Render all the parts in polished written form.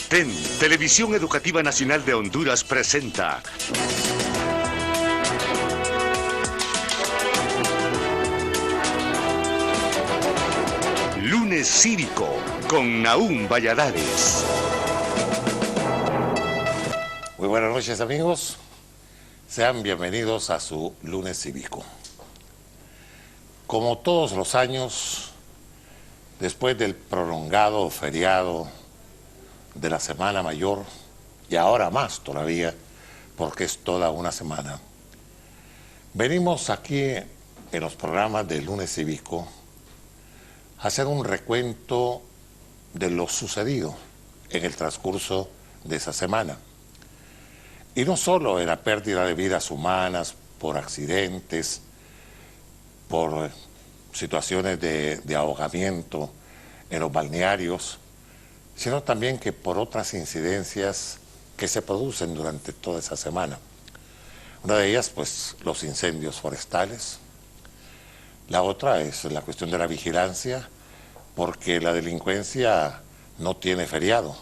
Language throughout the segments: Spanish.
TEN, Televisión Educativa Nacional de Honduras presenta Lunes Cívico con Nahum Valladares. Muy buenas noches, amigos. Sean bienvenidos a su Lunes Cívico. Como todos los años, después del prolongado feriado de la Semana Mayor, y ahora más todavía, porque es toda una semana, venimos aquí en los programas del Lunes Cívico a hacer un recuento de lo sucedido en el transcurso de esa semana. Y no solo en la pérdida de vidas humanas por accidentes, por situaciones de ahogamiento en los balnearios, sino también que por otras incidencias que se producen durante toda esa semana. Una de ellas, pues, los incendios forestales. La otra es la cuestión de la vigilancia, porque la delincuencia no tiene feriado,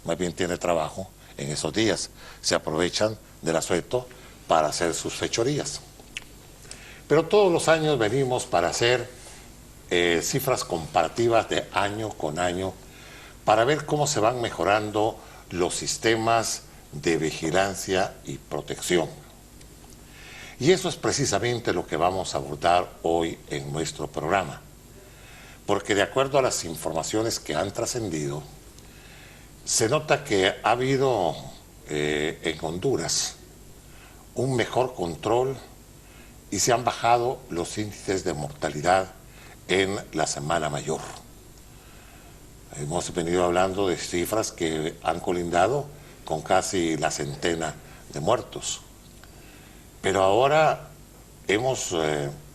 más bien tiene trabajo en esos días. Se aprovechan del asueto para hacer sus fechorías. Pero todos los años venimos para hacer cifras comparativas de año con año, para ver cómo se van mejorando los sistemas de vigilancia y protección. Y eso es precisamente lo que vamos a abordar hoy en nuestro programa. Porque de acuerdo a las informaciones que han trascendido, se nota que ha habido en Honduras un mejor control y se han bajado los índices de mortalidad en la Semana Mayor. Hemos venido hablando de cifras que han colindado con casi la centena de muertos. Pero ahora hemos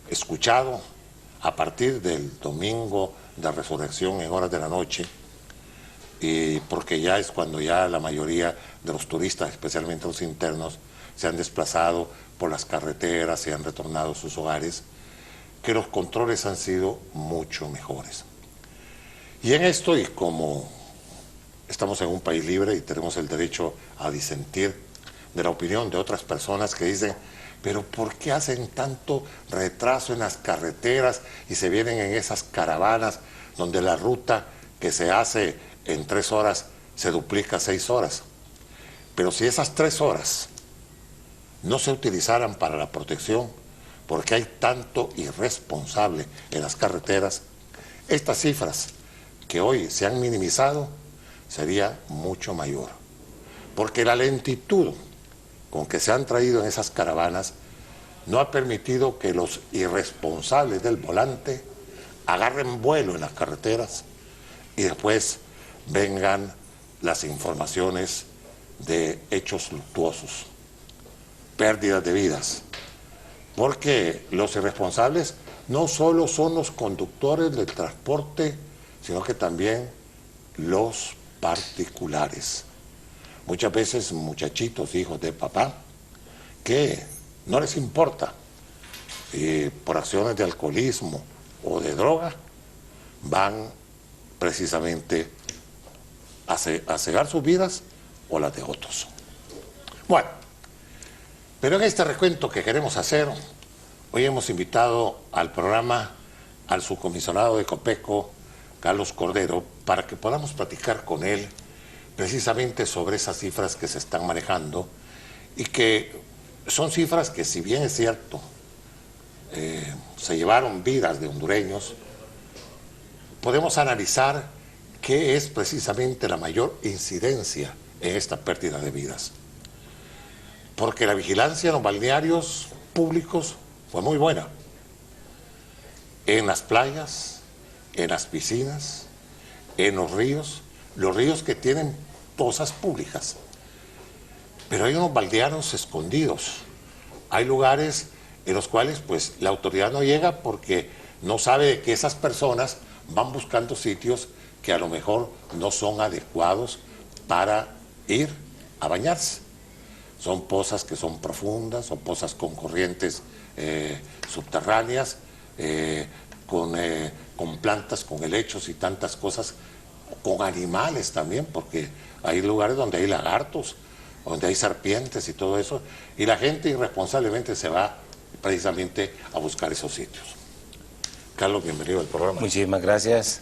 escuchado, a partir del domingo de resurrección en horas de la noche, y porque ya es cuando ya la mayoría de los turistas, especialmente los internos, se han desplazado por las carreteras, se han retornado a sus hogares, que los controles han sido mucho mejores. Y en esto, y como estamos en un país libre y tenemos el derecho a disentir de la opinión de otras personas que dicen, pero ¿por qué hacen tanto retraso en las carreteras y se vienen en esas caravanas donde la ruta que se hace en 3 horas se duplica a 6 horas? Pero si esas 3 horas no se utilizaran para la protección, porque hay tanto irresponsable en las carreteras, estas cifras que hoy se han minimizado sería mucho mayor. Porque la lentitud con que se han traído en esas caravanas no ha permitido que los irresponsables del volante agarren vuelo en las carreteras y después vengan las informaciones de hechos luctuosos, pérdidas de vidas. Porque los irresponsables no solo son los conductores del transporte, sino que también los particulares. Muchas veces muchachitos, hijos de papá, que no les importa, por acciones de alcoholismo o de droga, van precisamente a cegar sus vidas o las de otros. Bueno, pero en este recuento que queremos hacer, hoy hemos invitado al programa al subcomisionado de Copeco, Carlos Cordero, para que podamos platicar con él precisamente sobre esas cifras que se están manejando y que son cifras que, si bien es cierto, se llevaron vidas de hondureños, podemos analizar qué es precisamente la mayor incidencia en esta pérdida de vidas. Porque la vigilancia en los balnearios públicos fue muy buena. En las playas, en las piscinas, en los ríos que tienen pozas públicas. Pero hay unos balnearios escondidos. Hay lugares en los cuales, pues, la autoridad no llega porque no sabe que esas personas van buscando sitios que a lo mejor no son adecuados para ir a bañarse. Son pozas que son profundas, son pozas con corrientes subterráneas, con plantas, con helechos y tantas cosas con animales también, porque hay lugares donde hay lagartos, donde hay serpientes y todo eso, y la gente irresponsablemente se va precisamente a buscar esos sitios. Carlos, bienvenido al programa. Muchísimas gracias.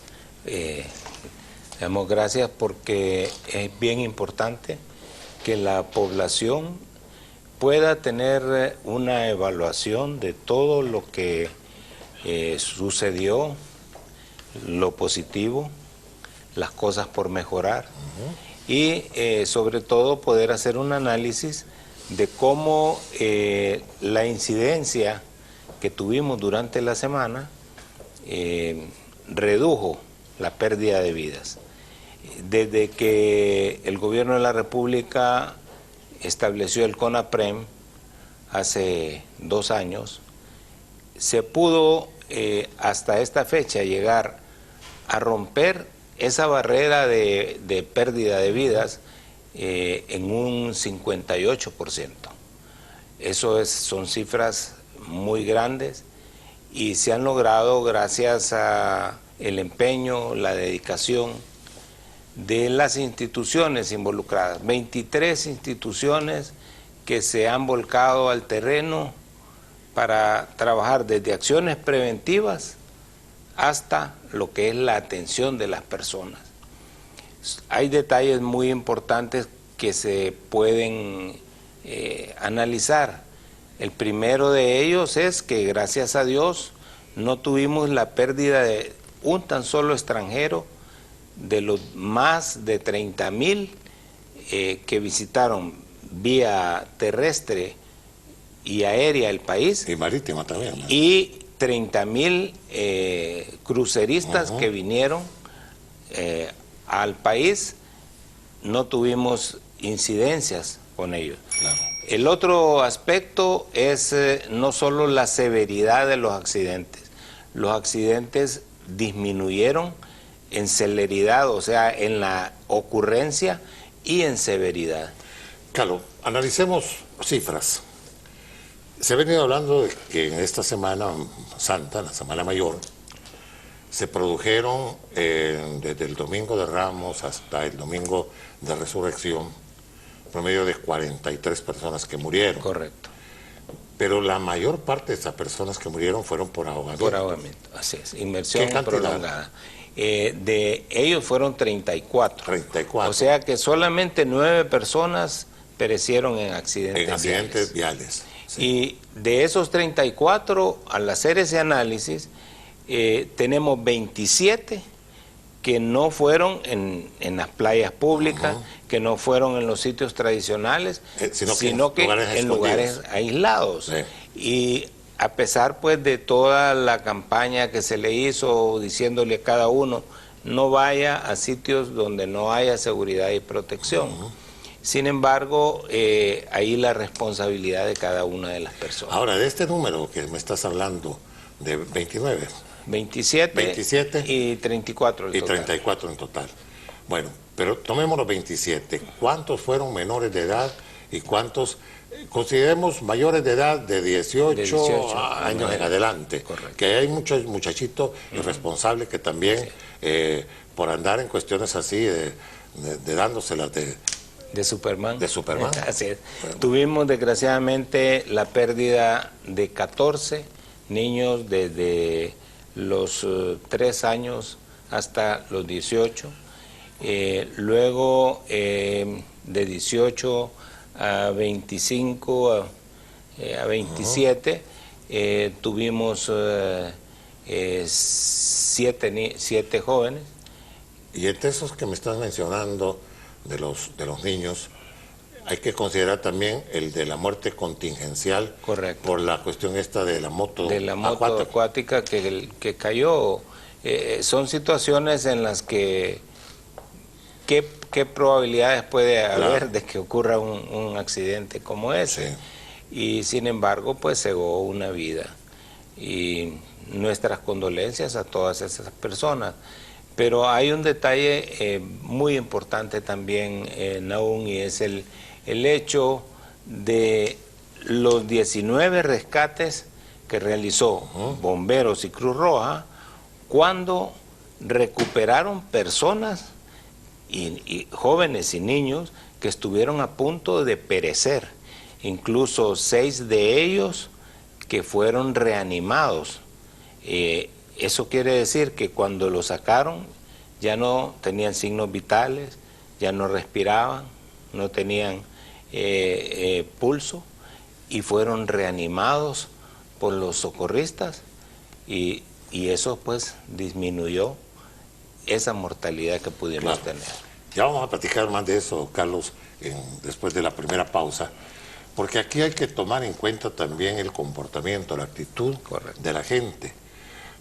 Damos gracias porque es bien importante que la población pueda tener una evaluación de todo lo que sucedió, lo positivo, las cosas por mejorar y sobre todo poder hacer un análisis de cómo la incidencia que tuvimos durante la semana redujo la pérdida de vidas. Desde que el gobierno de la República estableció el CONAPREM hace 2 años, se pudo hasta esta fecha llegar a romper esa barrera de pérdida de vidas en un 58%. Son cifras muy grandes y se han logrado gracias a el empeño, la dedicación de las instituciones involucradas, 23 instituciones que se han volcado al terreno para trabajar desde acciones preventivas hasta lo que es la atención de las personas. Hay detalles muy importantes que se pueden analizar. El primero de ellos es que gracias a Dios no tuvimos la pérdida de un tan solo extranjero de los más de 30,000 que visitaron vía terrestre y aérea el país. Y marítima también, ¿no? Y 30,000 cruceristas que vinieron al país, no tuvimos incidencias con ellos. Claro. El otro aspecto es no solo la severidad de los accidentes disminuyeron en celeridad, o sea, en la ocurrencia y en severidad. Carlos, analicemos cifras. Se ha venido hablando de que en esta Semana Santa, la Semana Mayor, se produjeron desde el Domingo de Ramos hasta el Domingo de Resurrección, promedio de 43 personas que murieron. Correcto. Pero la mayor parte de esas personas que murieron fueron por ahogamiento. Por ahogamiento, así es, inmersión ¿Qué cantidad? prolongada. De ellos fueron 34. 34. O sea que solamente 9 personas perecieron en accidentes viales. Sí. Y de esos 34, al hacer ese análisis, tenemos 27 que no fueron en las playas públicas, que no fueron en los sitios tradicionales, sino que en lugares aislados. Sí. Y a pesar pues de toda la campaña que se le hizo diciéndole a cada uno, no vaya a sitios donde no haya seguridad y protección. Sin embargo, ahí la responsabilidad de cada una de las personas. Ahora, de este número que me estás hablando, de 29... 27 y 34 en y total. 34 en total. Bueno, pero tomemos los 27. ¿Cuántos fueron menores de edad y cuántos, consideremos mayores de edad de 18 años en adelante? Correcto. Que hay muchos muchachitos irresponsables que también, por andar en cuestiones así, de dándoselas de Superman. De Superman. Así es. Tuvimos desgraciadamente la pérdida de 14 niños desde los 3 años hasta los 18. Luego de 18 a 25 a 27 tuvimos 7 jóvenes. Y entre esos que me estás mencionando de los niños, hay que considerar también el de la muerte contingencial. Correcto. Por la cuestión esta de la moto acuática que cayó. Son situaciones en las que ¿qué probabilidades puede haber de que ocurra un accidente como ese? Sí. Y sin embargo, pues cegó una vida. Y nuestras condolencias a todas esas personas. Pero hay un detalle muy importante también, Nahum, y es el hecho de los 19 rescates que realizó Bomberos y Cruz Roja cuando recuperaron personas y jóvenes y niños que estuvieron a punto de perecer, incluso 6 de ellos que fueron reanimados. Eso quiere decir que cuando los sacaron ya no tenían signos vitales, ya no respiraban, no tenían pulso, y fueron reanimados por los socorristas, y eso pues disminuyó esa mortalidad que pudimos tener. Ya vamos a platicar más de eso, Carlos, después de la primera pausa, porque aquí hay que tomar en cuenta también el comportamiento, la actitud de la gente,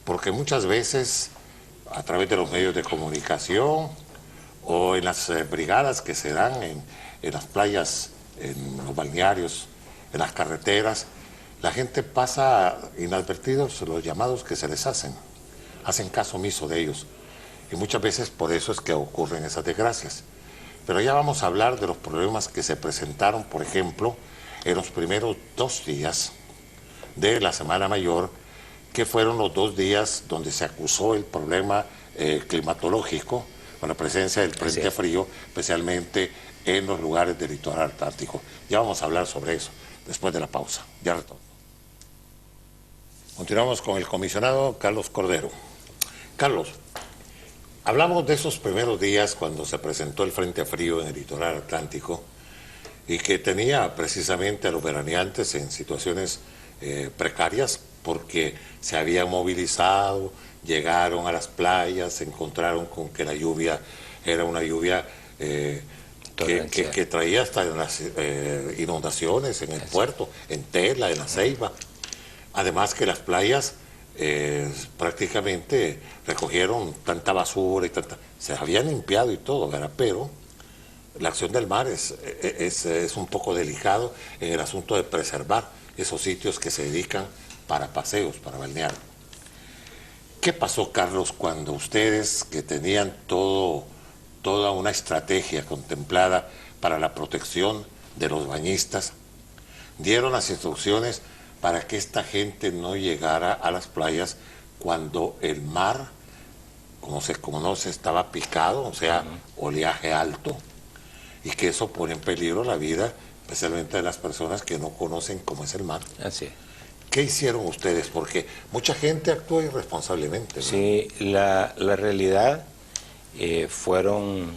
porque muchas veces a través de los medios de comunicación o en las brigadas que se dan en las playas, en los balnearios, en las carreteras, la gente pasa inadvertidos los llamados que se les hacen caso omiso de ellos, y muchas veces por eso es que ocurren esas desgracias. Pero ya vamos a hablar de los problemas que se presentaron, por ejemplo, en los primeros 2 días de la Semana Mayor, que fueron los 2 días donde se acusó el problema climatológico, con la presencia del frente frío, especialmente en los lugares del litoral atlántico. Ya vamos a hablar sobre eso después de la pausa. Ya retorno. Continuamos con el comisionado Carlos Cordero. Carlos, hablamos de esos primeros días cuando se presentó el frente frío en el litoral atlántico y que tenía precisamente a los veraneantes en situaciones precarias porque se habían movilizado, llegaron a las playas, se encontraron con que la lluvia era una lluvia que traía hasta las inundaciones en el puerto, en Tela, en La Ceiba. Además que las playas prácticamente recogieron tanta basura y se habían limpiado y todo, ¿verdad? Pero la acción del mar es un poco delicado en el asunto de preservar esos sitios que se dedican para paseos, para balnear. ¿Qué pasó, Carlos, cuando ustedes, que tenían toda una estrategia contemplada para la protección de los bañistas, dieron las instrucciones para que esta gente no llegara a las playas cuando el mar, como se conoce, estaba picado, o sea, oleaje alto, y que eso pone en peligro la vida, especialmente de las personas que no conocen cómo es el mar? Así es. ¿Qué hicieron ustedes? Porque mucha gente actúa irresponsablemente, ¿no? Sí, la realidad fueron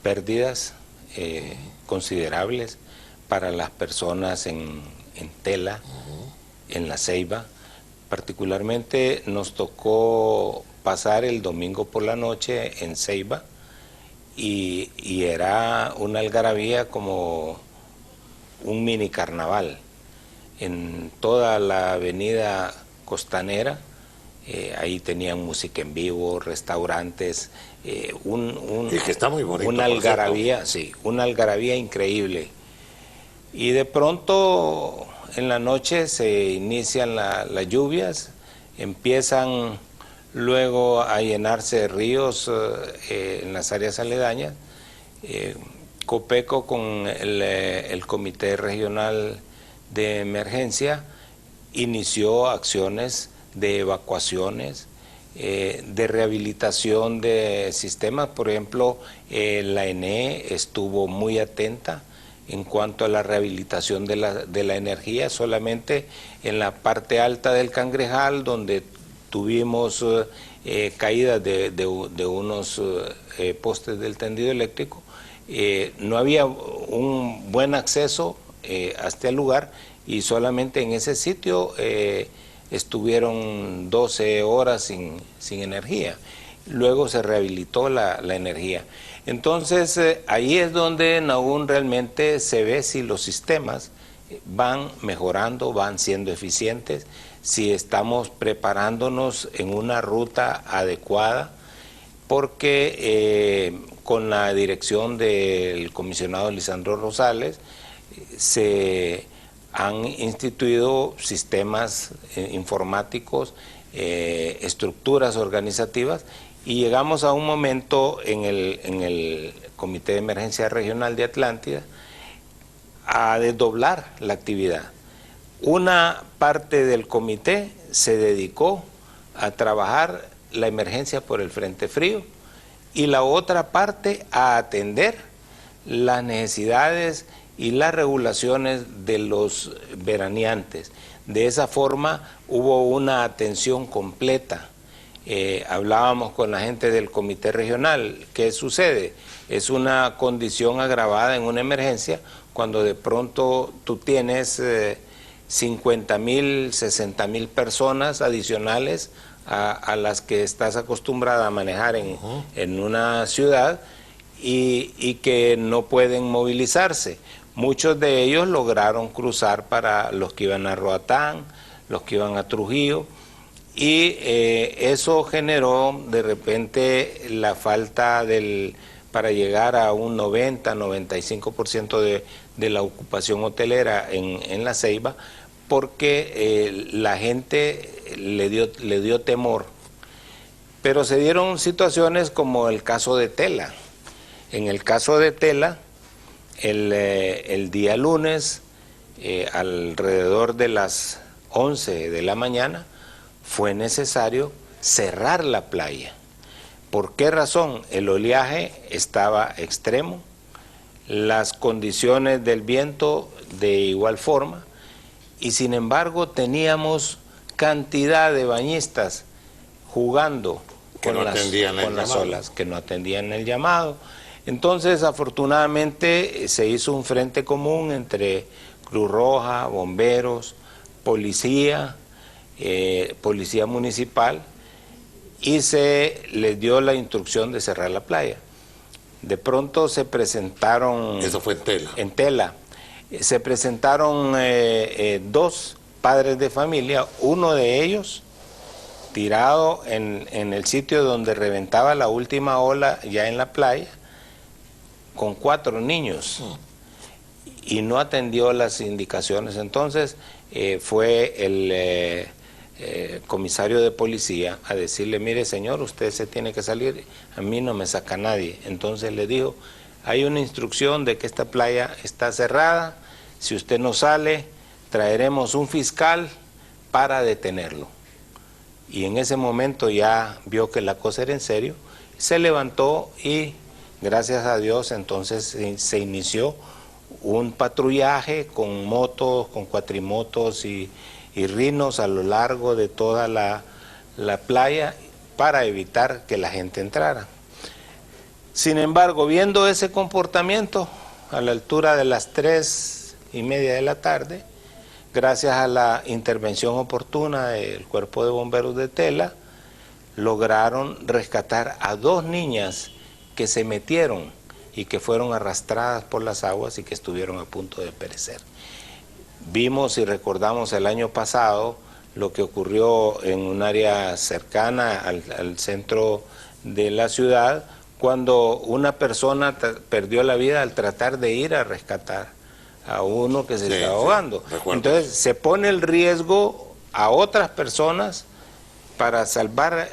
pérdidas considerables para las personas en Tela, en La Ceiba. Particularmente nos tocó pasar el domingo por la noche en Ceiba y era una algarabía como un mini carnaval. En toda la avenida costanera, ahí tenían música en vivo, restaurantes, y que está muy bonito, una algarabía, sí, una algarabía increíble. Y de pronto en la noche se inician las lluvias, empiezan luego a llenarse ríos en las áreas aledañas. Copeco con el Comité Regional de Emergencia inició acciones de evacuaciones, de rehabilitación de sistemas. Por ejemplo, la ENE estuvo muy atenta en cuanto a la rehabilitación de la energía, solamente en la parte alta del Cangrejal, donde tuvimos caídas de unos postes del tendido eléctrico. No había un buen acceso hasta el lugar y solamente en ese sitio estuvieron 12 horas sin energía. Luego se rehabilitó la energía. Entonces ahí es donde aún realmente se ve si los sistemas van mejorando, van siendo eficientes, si estamos preparándonos en una ruta adecuada, porque con la dirección del comisionado Lisandro Rosales se han instituido sistemas informáticos, estructuras organizativas, y llegamos a un momento en el Comité de Emergencia Regional de Atlántida a desdoblar la actividad. Una parte del comité se dedicó a trabajar la emergencia por el Frente Frío y la otra parte a atender las necesidades y las regulaciones de los veraneantes. De esa forma hubo una atención completa. Hablábamos con la gente del comité regional. ¿Qué sucede? Es una condición agravada en una emergencia cuando de pronto tú tienes 50.000, 60.000 personas adicionales a las que estás acostumbrada a manejar en una ciudad y que no pueden movilizarse. Muchos de ellos lograron cruzar para los que iban a Roatán, los que iban a Trujillo, y eso generó de repente la falta para llegar a un 90-95% de la ocupación hotelera en La Ceiba, porque la gente le dio temor. Pero se dieron situaciones como el caso de Tela. En el caso de Tela, el día lunes, alrededor de las 11 de la mañana, fue necesario cerrar la playa. ¿Por qué razón? El oleaje estaba extremo, las condiciones del viento de igual forma, y sin embargo teníamos cantidad de bañistas jugando con las olas, que no atendían el llamado. Entonces, afortunadamente, se hizo un frente común entre Cruz Roja, bomberos, policía, policía municipal, y se les dio la instrucción de cerrar la playa. De pronto se presentaron... Eso fue en Tela. En Tela. Se presentaron dos padres de familia, uno de ellos tirado en el sitio donde reventaba la última ola, ya en la playa, con 4 niños, y no atendió las indicaciones. Entonces fue el comisario de policía a decirle: mire señor, usted se tiene que salir, a mí no me saca nadie. Entonces le dijo: hay una instrucción de que esta playa está cerrada, si usted no sale, traeremos un fiscal para detenerlo. Y en ese momento ya vio que la cosa era en serio, se levantó y gracias a Dios entonces se inició un patrullaje con motos, con cuatrimotos y rinos a lo largo de toda la playa para evitar que la gente entrara. Sin embargo, viendo ese comportamiento, a la altura de las 3:30 de la tarde, gracias a la intervención oportuna del Cuerpo de Bomberos de Tela, lograron rescatar a 2 niñas que se metieron y que fueron arrastradas por las aguas y que estuvieron a punto de perecer. Vimos y recordamos el año pasado lo que ocurrió en un área cercana al centro de la ciudad, cuando una persona perdió la vida al tratar de ir a rescatar a uno que se estaba ahogando. Entonces se pone el riesgo a otras personas para salvar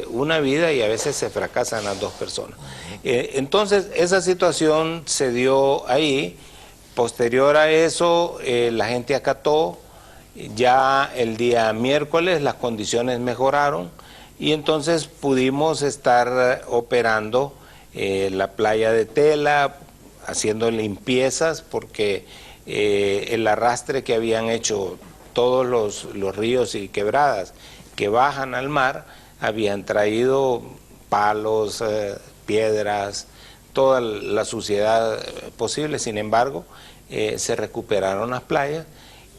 una vida, y a veces se fracasan las 2 personas. Entonces esa situación se dio ahí. Posterior a eso, la gente acató. Ya el día miércoles las condiciones mejoraron y entonces pudimos estar operando la playa de Tela, haciendo limpiezas, porque el arrastre que habían hecho todos los ríos y quebradas que bajan al mar habían traído palos, piedras, toda la suciedad posible. Sin embargo, se recuperaron las playas,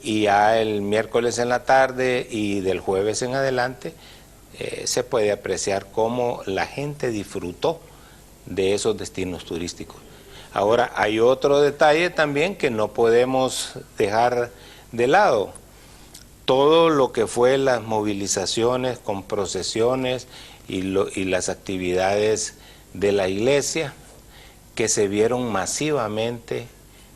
y ya el miércoles en la tarde y del jueves en adelante se puede apreciar cómo la gente disfrutó de esos destinos turísticos. Ahora, hay otro detalle también que no podemos dejar de lado. Todo lo que fue las movilizaciones con procesiones y las actividades de la iglesia, que se vieron masivamente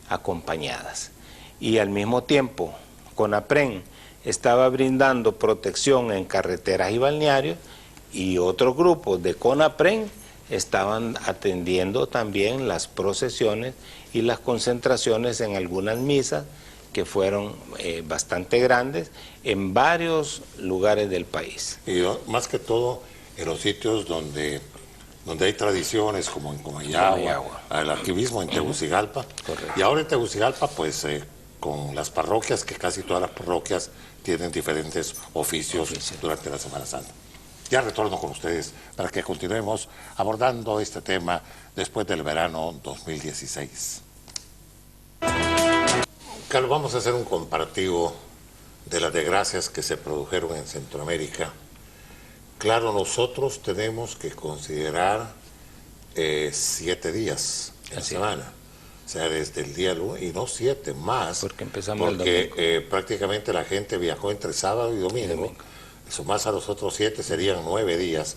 acompañadas. Y al mismo tiempo, CONAPREN estaba brindando protección en carreteras y balnearios, y otros grupos de CONAPREN estaban atendiendo también las procesiones y las concentraciones en algunas misas que fueron bastante grandes en varios lugares del país. Y más que todo en los sitios donde donde hay tradiciones como en Comayagua, aquí mismo en Tegucigalpa. Correcto. Y ahora en Tegucigalpa, pues con las parroquias, que casi todas las parroquias tienen diferentes oficios durante la Semana Santa. Ya retorno con ustedes para que continuemos abordando este tema después del verano 2016. Carlos, vamos a hacer un comparativo de las desgracias que se produjeron en Centroamérica. Claro, nosotros tenemos que considerar 7 días en la semana. O sea, desde el día lunes, y no 7, más. Porque empezamos el domingo. Prácticamente la gente viajó entre sábado y domingo. Eso más a los otros 7 serían 9 días.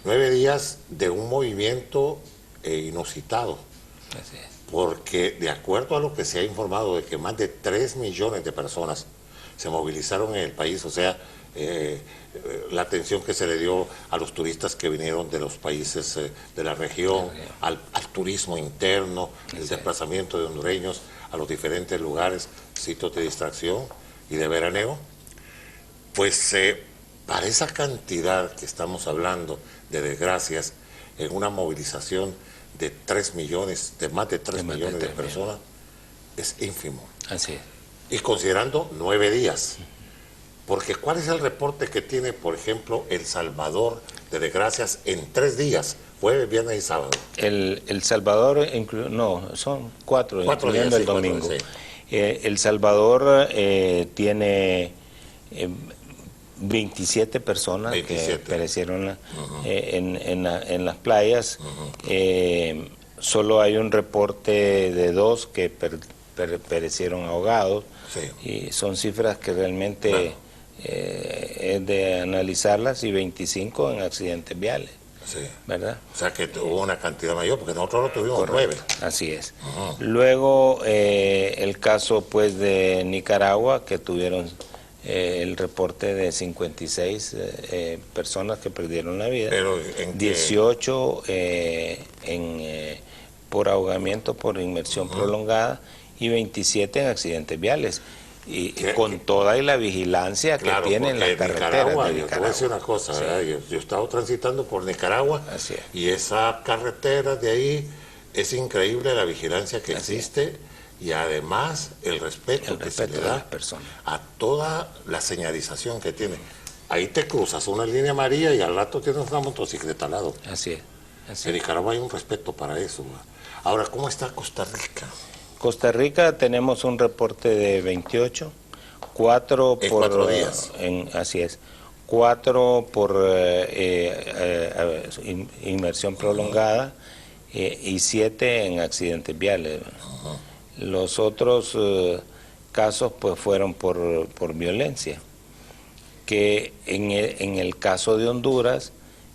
9 días de un movimiento inusitado. Así es. Porque de acuerdo a lo que se ha informado de que más de 3 millones de personas se movilizaron en el país, o sea, la atención que se le dio a los turistas que vinieron de los países de la región, al turismo interno, el desplazamiento de hondureños a los diferentes lugares, sitios de distracción y de veraneo, pues para esa cantidad que estamos hablando de desgracias en una movilización de 3 millones, de más de 3 millones de personas, es ínfimo. Así es. Y considerando 9 días. Porque ¿cuál es el reporte que tiene, por ejemplo, El Salvador de desgracias en 3 días? Jueves, viernes y sábado. El Salvador, no, son 4, incluyendo el domingo. 4 días, sí. El Salvador tiene 27 personas que perecieron en las playas. Solo hay un reporte de 2 que perecieron ahogados. Sí. Y son cifras que realmente es de analizarlas, y 25 en accidentes viales. Sí. ¿Verdad? O sea que hubo una cantidad mayor, porque nosotros lo tuvimos 9. Así es. Luego el caso pues de Nicaragua, que tuvieron el reporte de 56 personas que perdieron la vida. Pero 18 por ahogamiento por inmersión prolongada, y 27 en accidentes viales. Y con toda la vigilancia que tienen las carreteras de Nicaragua. Yo te voy a decir una cosa, sí. ¿Verdad? Yo he estado transitando por Nicaragua, y esa carretera de ahí, es increíble la vigilancia que existe, y además el respeto que se le da a toda la señalización que tiene. Ahí te cruzas una línea amarilla y al rato tienes una motocicleta al lado. Así es. En Nicaragua hay un respeto para eso. Ahora, ¿cómo está Costa Rica? Costa Rica tenemos un reporte de 28, 4 por 4 días. Así es, 4 por inmersión prolongada, y 7 en accidentes viales. Los otros casos pues fueron por violencia, que en el caso de Honduras,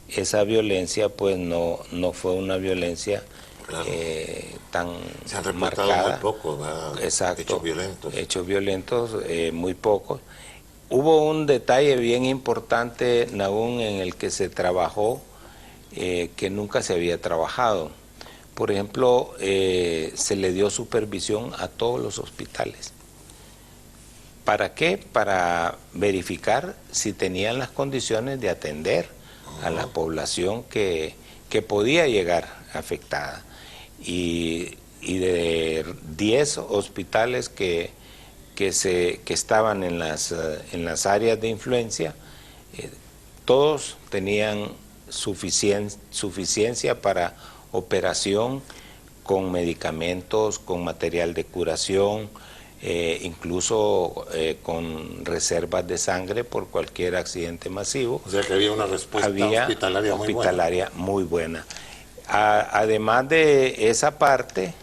esa violencia pues no fue una violencia tan se han reportado marcada. Muy poco, ¿verdad? Exacto, hechos violentos, muy pocos. Hubo un detalle bien importante, Nahum, en el que se trabajó, que nunca se había trabajado. Por ejemplo, se le dio supervisión a todos los hospitales. ¿Para qué? Para verificar si tenían las condiciones de atender a la población que podía llegar afectada. Y de 10 hospitales que estaban en las áreas de influencia, todos tenían suficiencia para operación, con medicamentos, con material de curación, incluso con reservas de sangre por cualquier accidente masivo. O sea que había una respuesta hospitalaria muy buena. Además de esa parte,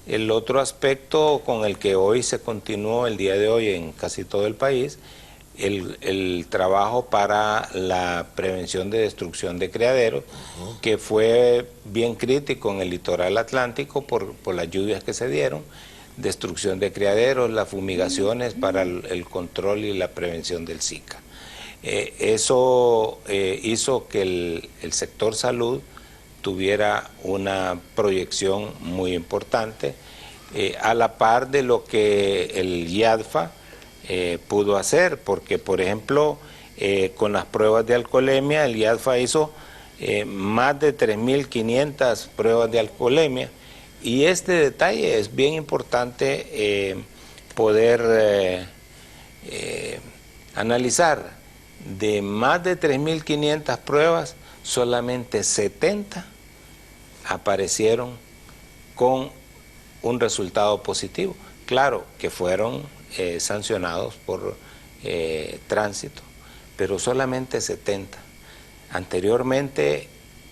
el otro aspecto con el que hoy se continuó el día de hoy en casi todo el país, el trabajo para la prevención de destrucción de criaderos, que fue bien crítico en el litoral atlántico por las lluvias que se dieron, destrucción de criaderos, las fumigaciones para el control y la prevención del Zika. Eso hizo que el sector salud tuviera una proyección muy importante, a la par de lo que el IADFA pudo hacer, porque por ejemplo con las pruebas de alcoholemia el IADFA hizo más de 3.500 pruebas de alcoholemia. Y este detalle es bien importante poder analizar. De más de 3.500 pruebas, solamente 70 aparecieron con un resultado positivo. Claro que fueron sancionados por tránsito, pero solamente 70. Anteriormente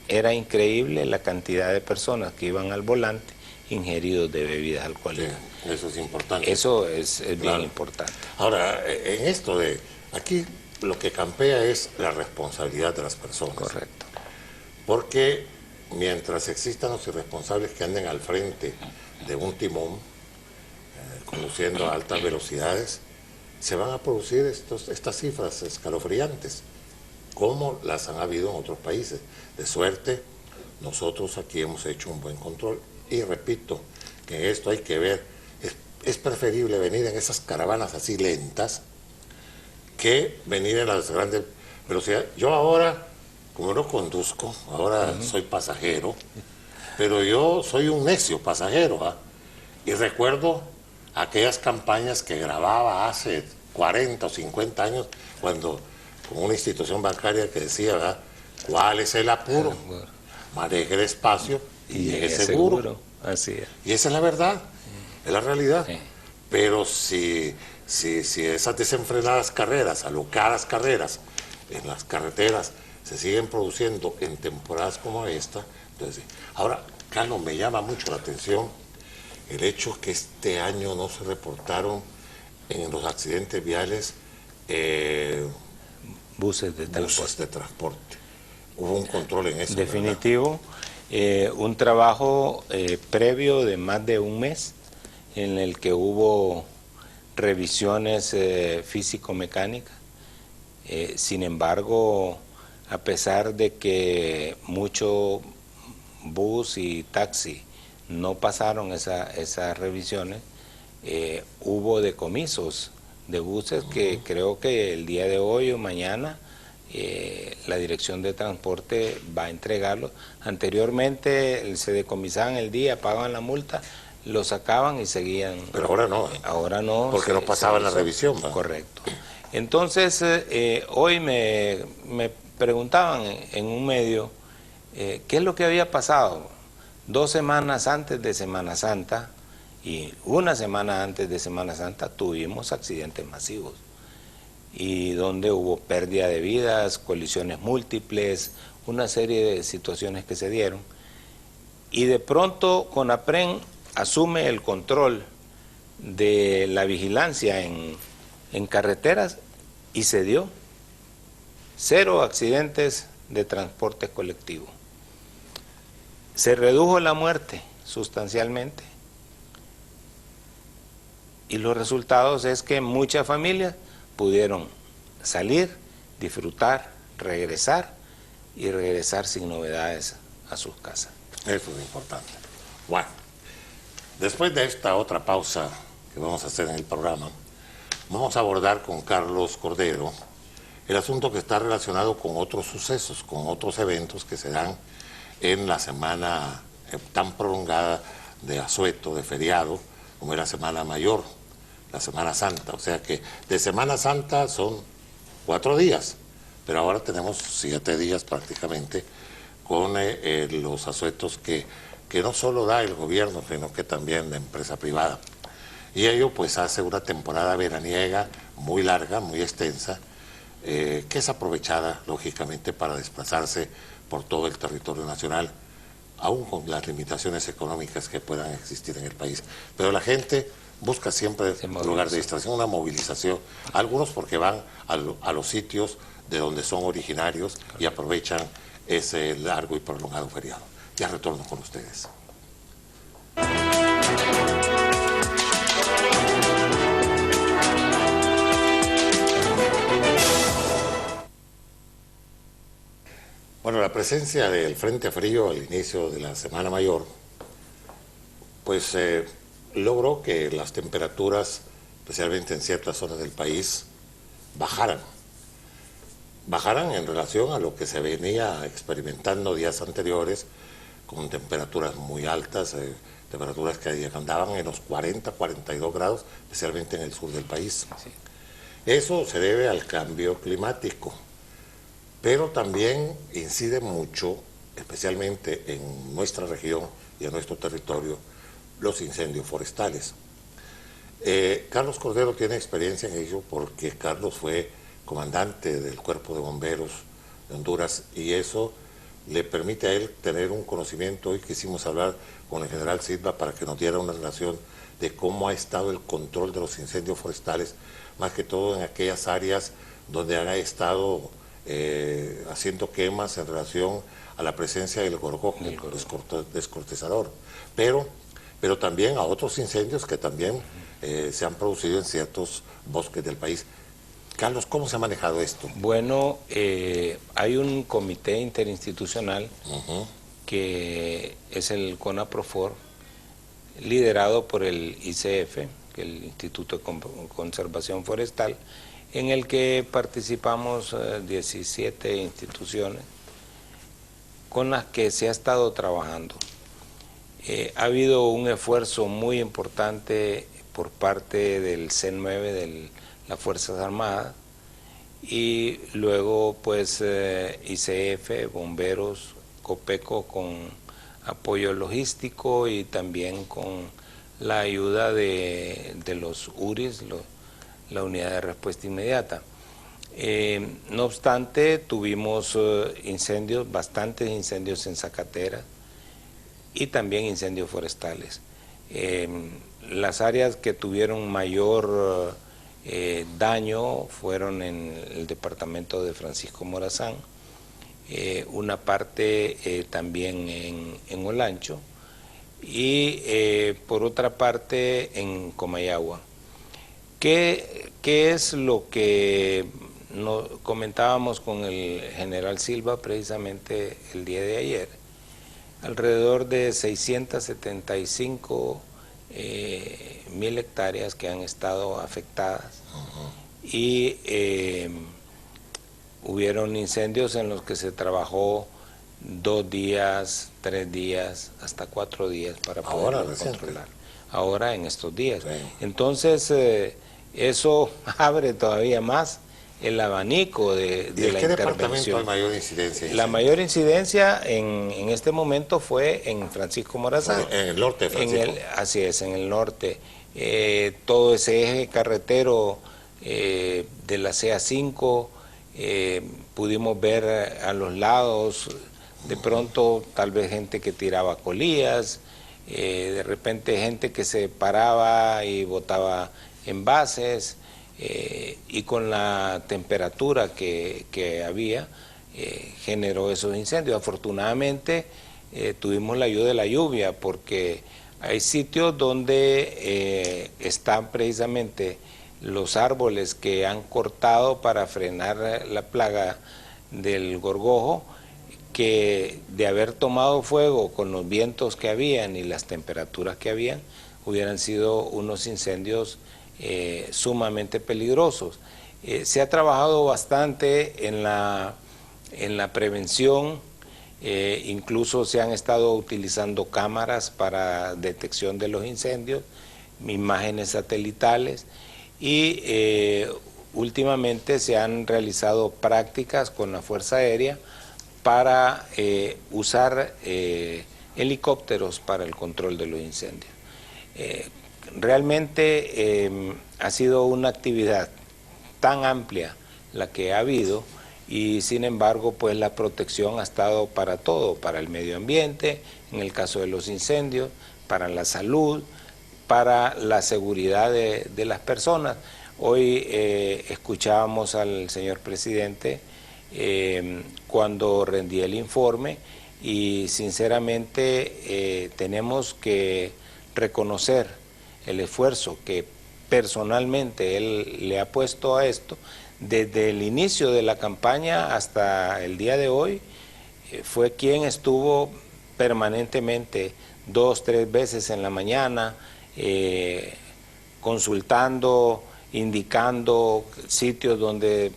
era increíble la cantidad de personas que iban al volante ingeridos de bebidas alcohólicas. Sí, eso es importante. Eso es Claro. bien importante. Ahora, en esto de aquí lo que campea es la responsabilidad de las personas. Correcto. Porque mientras existan los irresponsables que anden al frente de un timón, conduciendo a altas velocidades, se van a producir estas cifras escalofriantes, como las han habido en otros países. De suerte, nosotros aquí hemos hecho un buen control. Y repito, que en esto hay que ver, es preferible venir en esas caravanas así lentas que venir en las grandes velocidades. Yo ahora, como no conduzco, ahora soy pasajero, pero yo soy un necio pasajero, ¿ah? Y recuerdo aquellas campañas que grababa hace 40 o 50 años, cuando con una institución bancaria que decía, ¿verdad?, ¿cuál es el apuro? Maneje despacio y llegue seguro. Así es. Y esa es la verdad, es la realidad. Sí. Pero si esas desenfrenadas carreras, alocadas carreras en las carreteras se siguen produciendo en temporadas como esta, entonces, ahora, Carlos, me llama mucho la atención el hecho que este año no se reportaron en los accidentes viales Buses de transporte. buses de transporte. Hubo un control en eso. Definitivo, un trabajo previo de más de un mes en el que hubo revisiones físico-mecánicas. Sin embargo, a pesar de que mucho bus y taxi no pasaron esas revisiones, hubo decomisos de buses que creo que el día de hoy o mañana la Dirección de Transporte va a entregarlo. Anteriormente se decomisaban el día, pagaban la multa, lo sacaban y seguían. Pero ahora no. Ahora no. Porque no pasaban la revisión, ¿verdad? Correcto. Entonces, hoy me preguntaban en un medio qué es lo que había pasado. 2 semanas antes de Semana Santa y 1 semana antes de Semana Santa tuvimos accidentes masivos, y donde hubo pérdida de vidas, colisiones múltiples, una serie de situaciones que se dieron. Y de pronto CONAPREM asume el control de la vigilancia en carreteras y se dio 0 accidentes de transporte colectivo. Se redujo la muerte sustancialmente y los resultados es que muchas familias pudieron salir, disfrutar, regresar y regresar sin novedades a sus casas. Eso es importante. Bueno, después de esta otra pausa que vamos a hacer en el programa, vamos a abordar con Carlos Cordero el asunto que está relacionado con otros sucesos, con otros eventos que se dan en la semana tan prolongada de asueto, de feriado, como es la Semana Mayor, la Semana Santa. O sea que de Semana Santa son 4 días, pero ahora tenemos 7 días prácticamente con los asuetos que no solo da el gobierno, sino que también la empresa privada. Y ello pues hace una temporada veraniega muy larga, muy extensa, que es aprovechada lógicamente para desplazarse por todo el territorio nacional, aún con las limitaciones económicas que puedan existir en el país. Pero la gente busca siempre un lugar de distracción, una movilización, algunos porque van a los sitios de donde son originarios y aprovechan ese largo y prolongado feriado. Ya retorno con ustedes. Bueno, la presencia del Frente Frío al inicio de la Semana Mayor, pues logró que las temperaturas, especialmente en ciertas zonas del país, bajaran. bajaran en relación a lo que se venía experimentando días anteriores, con temperaturas muy altas, temperaturas que andaban en los 40, 42 grados, especialmente en el sur del país. Sí. Eso se debe al cambio climático, pero también incide mucho, especialmente en nuestra región y en nuestro territorio, los incendios forestales. Carlos Cordero tiene experiencia en ello porque Carlos fue comandante del Cuerpo de Bomberos de Honduras y eso le permite a él tener un conocimiento. Hoy quisimos hablar con el general Silva para que nos diera una relación de cómo ha estado el control de los incendios forestales, más que todo en aquellas áreas donde han estado haciendo quemas en relación a la presencia del gorgojo, descortezador, pero también a otros incendios que también se han producido en ciertos bosques del país. Carlos, ¿cómo se ha manejado esto? Bueno, hay un comité interinstitucional que es el CONAPROFOR, liderado por el ICF, que es el Instituto de Conservación Forestal, en el que participamos 17 instituciones con las que se ha estado trabajando. Ha habido un esfuerzo muy importante por parte del C9 de las Fuerzas Armadas y luego pues ICF, bomberos, COPECO con apoyo logístico y también con la ayuda de los URIs, la Unidad de Respuesta Inmediata. No obstante, tuvimos incendios, bastantes incendios en Zacatera y también incendios forestales. Las áreas que tuvieron mayor daño fueron en el departamento de Francisco Morazán, una parte también en Olancho y por otra parte en Comayagua. ¿Qué es lo que comentábamos con el general Silva precisamente el día de ayer? Alrededor de 675 mil hectáreas que han estado afectadas y hubieron incendios en los que se trabajó 2 días, 3 días, hasta 4 días para poder controlar. Ahora en estos días. Entonces eso abre todavía más el abanico de la intervención. ¿Qué departamento hay mayor incidencia? La mayor incidencia en este momento fue en Francisco Morazán. En el norte de Francisco. Así es, en el norte. Todo ese eje carretero de la CA5, pudimos ver a los lados, de pronto tal vez gente que tiraba colillas, de repente gente que se paraba y botaba envases, y con la temperatura que había, generó esos incendios. Afortunadamente tuvimos la ayuda de la lluvia, porque hay sitios donde están precisamente los árboles que han cortado para frenar la plaga del gorgojo, que de haber tomado fuego con los vientos que habían y las temperaturas que habían, hubieran sido unos incendios sumamente peligrosos. Se ha trabajado bastante en la prevención, incluso se han estado utilizando cámaras para detección de los incendios, imágenes satelitales, y últimamente se han realizado prácticas con la Fuerza Aérea para usar helicópteros para el control de los incendios. Realmente ha sido una actividad tan amplia la que ha habido, y sin embargo pues la protección ha estado para todo, para el medio ambiente, en el caso de los incendios, para la salud, para la seguridad de las personas. Hoy escuchábamos al señor presidente cuando rendía el informe, y sinceramente tenemos que reconocer el esfuerzo que personalmente él le ha puesto a esto desde el inicio de la campaña hasta el día de hoy. Fue quien estuvo permanentemente 2, 3 veces en la mañana consultando, indicando sitios donde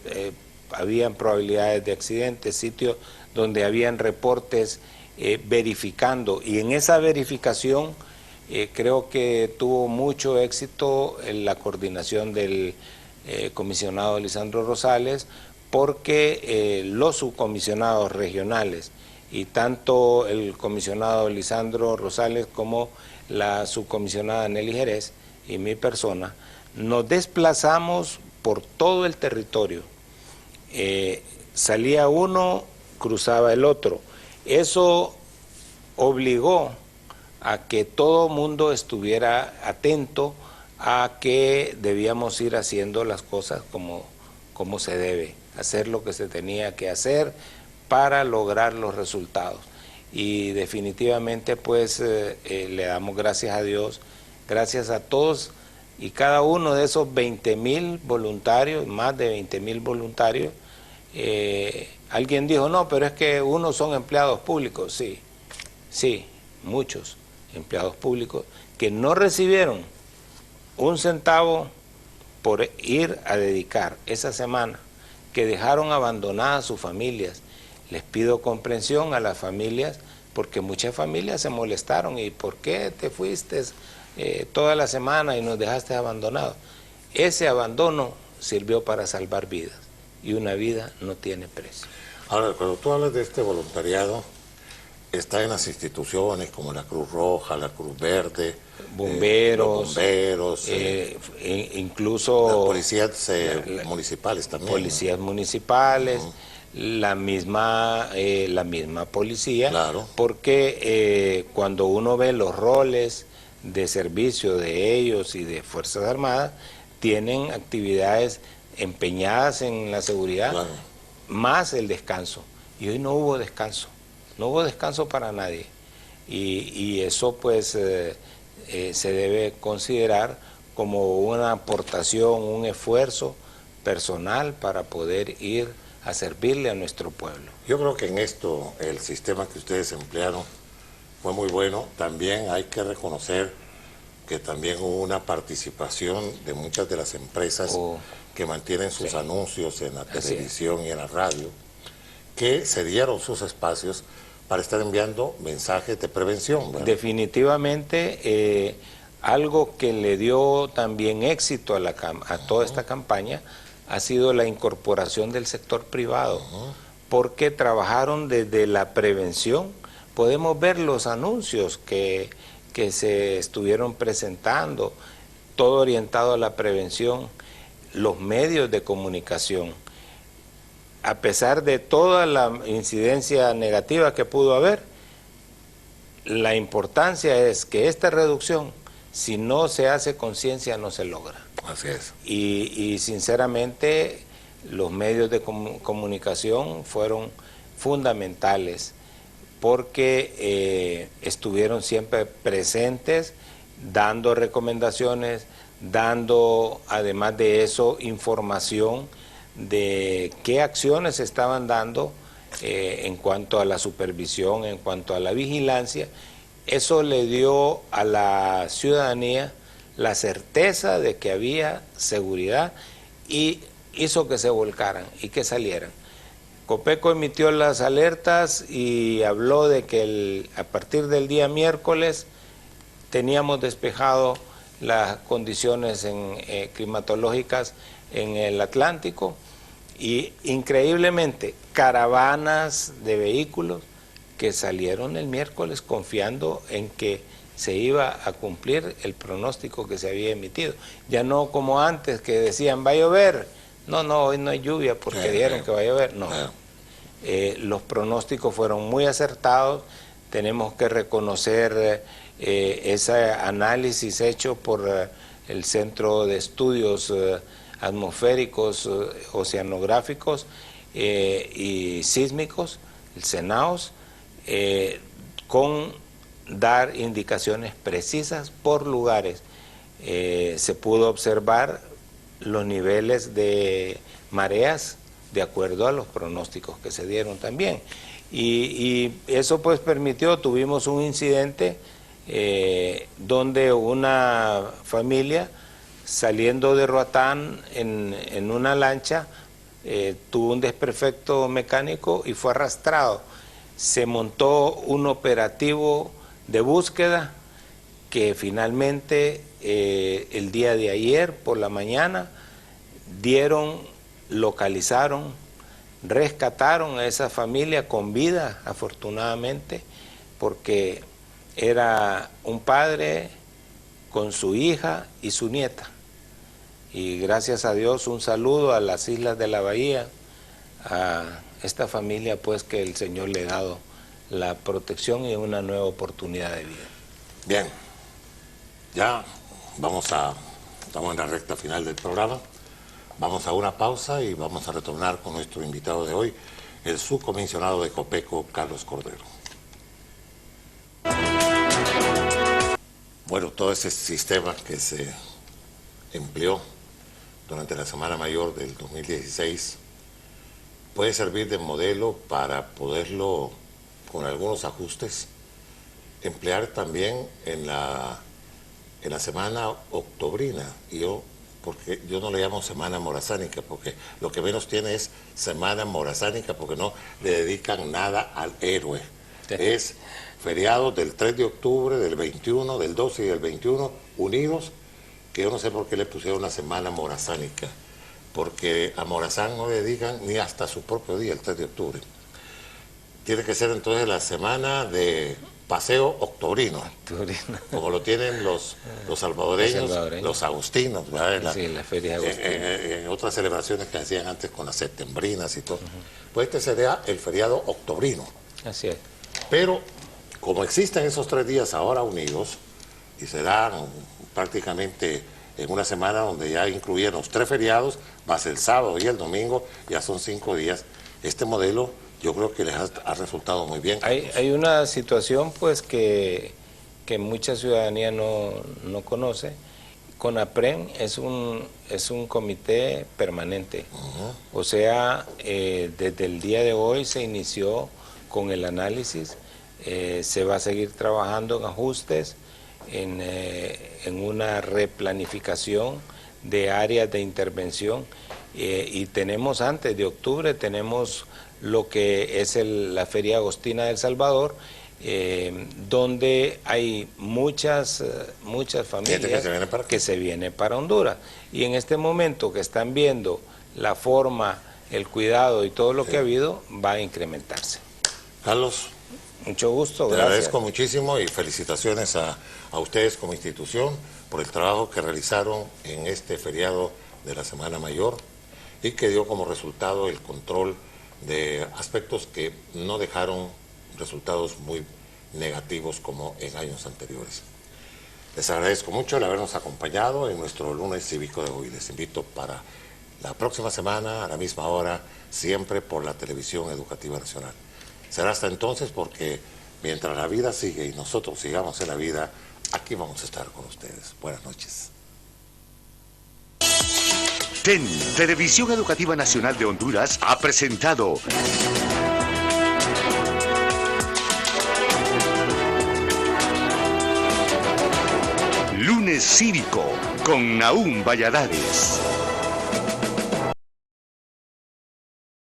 habían probabilidades de accidentes, sitios donde habían reportes verificando, y en esa verificación creo que tuvo mucho éxito en la coordinación del comisionado Lisandro Rosales, porque los subcomisionados regionales y tanto el comisionado Lisandro Rosales como la subcomisionada Nelly Jerez y mi persona nos desplazamos por todo el territorio. Salía uno, cruzaba el otro. Eso obligó a que todo mundo estuviera atento a que debíamos ir haciendo las cosas como se debe, hacer lo que se tenía que hacer para lograr los resultados. Y definitivamente pues le damos gracias a Dios, gracias a todos y cada uno de esos 20.000 voluntarios, más de 20.000 voluntarios. Alguien dijo, no, pero es que unos son empleados públicos. Sí, muchos empleados públicos que no recibieron un centavo por ir a dedicar esa semana, que dejaron abandonadas sus familias. Les pido comprensión a las familias, porque muchas familias se molestaron. ¿Y por qué te fuiste toda la semana y nos dejaste abandonados? Ese abandono sirvió para salvar vidas, y una vida no tiene precio. Ahora, cuando tú hablas de este voluntariado, está en las instituciones como la Cruz Roja, la Cruz Verde, bomberos, los bomberos, incluso las policías municipales también. Policías municipales, la misma policía, claro. Porque cuando uno ve los roles de servicio de ellos y de Fuerzas Armadas, tienen actividades empeñadas en la seguridad, claro, más el descanso. Y hoy no hubo descanso. No hubo descanso para nadie, y eso pues se debe considerar como una aportación, un esfuerzo personal para poder ir a servirle a nuestro pueblo. Yo creo que en esto el sistema que ustedes emplearon fue muy bueno. También hay que reconocer que también hubo una participación de muchas de las empresas que mantienen sus anuncios en la televisión y en la radio, que se dieron sus espacios para estar enviando mensajes de prevención, ¿verdad? Definitivamente, algo que le dio también éxito a toda esta campaña ha sido la incorporación del sector privado, porque trabajaron desde la prevención. Podemos ver los anuncios que se estuvieron presentando, todo orientado a la prevención, los medios de comunicación. A pesar de toda la incidencia negativa que pudo haber, la importancia es que esta reducción, si no se hace conciencia, no se logra. Así es. Y sinceramente, los medios de comunicación fueron fundamentales, porque estuvieron siempre presentes, dando recomendaciones, dando, además de eso, información de qué acciones se estaban dando en cuanto a la supervisión, en cuanto a la vigilancia. Eso le dio a la ciudadanía la certeza de que había seguridad y hizo que se volcaran y que salieran. Copeco emitió las alertas y habló de que a partir del día miércoles teníamos despejado las condiciones climatológicas en el Atlántico, y increíblemente caravanas de vehículos que salieron el miércoles confiando en que se iba a cumplir el pronóstico que se había emitido. Ya no como antes, que decían va a llover. No, hoy no hay lluvia porque dijeron que va a llover. No, los pronósticos fueron muy acertados. Tenemos que reconocer ese análisis hecho por el Centro de Estudios Atmosféricos, Oceanográficos y Sísmicos, el CENAOS, con dar indicaciones precisas por lugares. Se pudo observar los niveles de mareas de acuerdo a los pronósticos que se dieron también. Y eso pues permitió, tuvimos un incidente donde una familia saliendo de Roatán en una lancha tuvo un desperfecto mecánico y fue arrastrado. Se montó un operativo de búsqueda que finalmente el día de ayer por la mañana localizaron, rescataron a esa familia con vida, afortunadamente, porque era un padre con su hija y su nieta. Y gracias a Dios, un saludo a las Islas de la Bahía, a esta familia pues que el Señor le ha dado la protección y una nueva oportunidad de vida. Bien, ya estamos en la recta final del programa. Vamos a una pausa y vamos a retornar con nuestro invitado de hoy, el subcomisionado de Copeco, Carlos Cordero. Bueno, todo ese sistema que se empleó durante la Semana Mayor del 2016 puede servir de modelo para poderlo, con algunos ajustes, emplear también en la Semana Octobrina. Porque yo no le llamo Semana Morazánica, porque lo que menos tiene es Semana Morazánica, porque no le dedican nada al héroe. Sí. Es feriado del 3 de octubre, del 21, del 12 y del 21, unidos, que yo no sé por qué le pusieron una Semana Morazánica, porque a Morazán no le dedican ni hasta su propio día, el 3 de octubre. Tiene que ser entonces la semana de paseo octobrino, como lo tienen los salvadoreños, los agustinos, ¿verdad? Sí, la feria agustina. En otras celebraciones que hacían antes con las septembrinas y todo. Pues este sería el feriado octobrino. Así es. Pero como existen esos 3 días ahora unidos, y serán prácticamente en una semana donde ya incluyeron los 3 feriados, más el sábado y el domingo, ya son 5 días, este modelo yo creo que les ha resultado muy bien. Hay una situación pues que mucha ciudadanía no conoce. CONAPREM es un comité permanente. O sea, desde el día de hoy se inició con el análisis, se va a seguir trabajando en ajustes, en una replanificación de áreas de intervención, y tenemos antes de octubre, tenemos lo que es la Feria Agostina del Salvador, donde hay muchas familias que se vienen para Honduras, y en este momento que están viendo la forma, el cuidado y todo lo que ha habido, va a incrementarse. Carlos, mucho gusto, te agradezco muchísimo y felicitaciones a ustedes como institución por el trabajo que realizaron en este feriado de la Semana Mayor y que dio como resultado el control de aspectos que no dejaron resultados muy negativos como en años anteriores. Les agradezco mucho el habernos acompañado en nuestro lunes cívico de hoy. Les invito para la próxima semana a la misma hora, siempre por la Televisión Educativa Nacional. Será hasta entonces, porque mientras la vida sigue y nosotros sigamos en la vida, aquí vamos a estar con ustedes. Buenas noches. TEN, Televisión Educativa Nacional de Honduras, ha presentado Lunes Cívico con Nahum Valladares.